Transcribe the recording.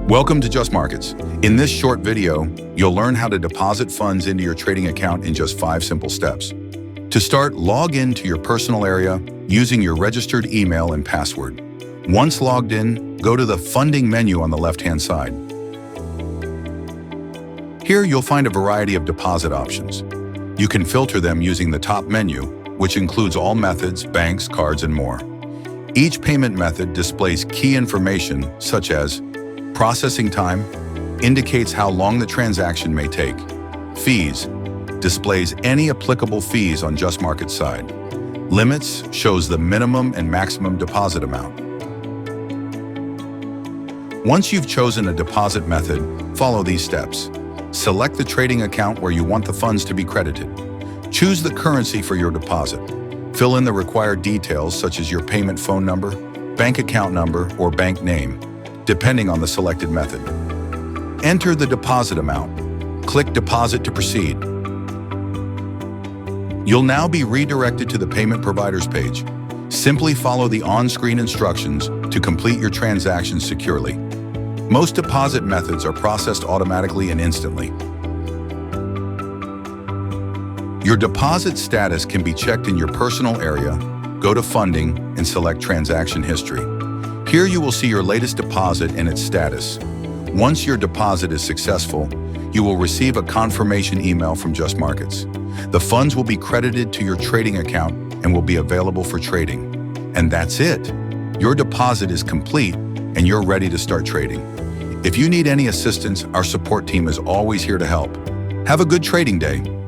Welcome to Just Markets. In this short video, you'll learn how to deposit funds into your trading account in just 5 simple steps. To start, log in to your personal area using your registered email and password. Once logged in, go to the Funding menu on the left-hand side. Here you'll find a variety of deposit options. You can filter them using the top menu, which includes all methods, banks, cards, and more. Each payment method displays key information such as processing time, indicates how long the transaction may take. Fees, displays any applicable fees on JustMarkets side. Limits, shows the minimum and maximum deposit amount. Once you've chosen a deposit method, follow these steps. Select the trading account where you want the funds to be credited. Choose the currency for your deposit. Fill in the required details such as your payment phone number, bank account number, or bank name, depending on the selected method. Enter the deposit amount. Click Deposit to proceed. You'll now be redirected to the payment providers page. Simply follow the on-screen instructions to complete your transaction securely. Most deposit methods are processed automatically and instantly. Your deposit status can be checked in your personal area. Go to Funding and select Transaction History. Here you will see your latest deposit and its status. Once your deposit is successful, you will receive a confirmation email from JustMarkets. The funds will be credited to your trading account and will be available for trading. And that's it. Your deposit is complete and you're ready to start trading. If you need any assistance, our support team is always here to help. Have a good trading day.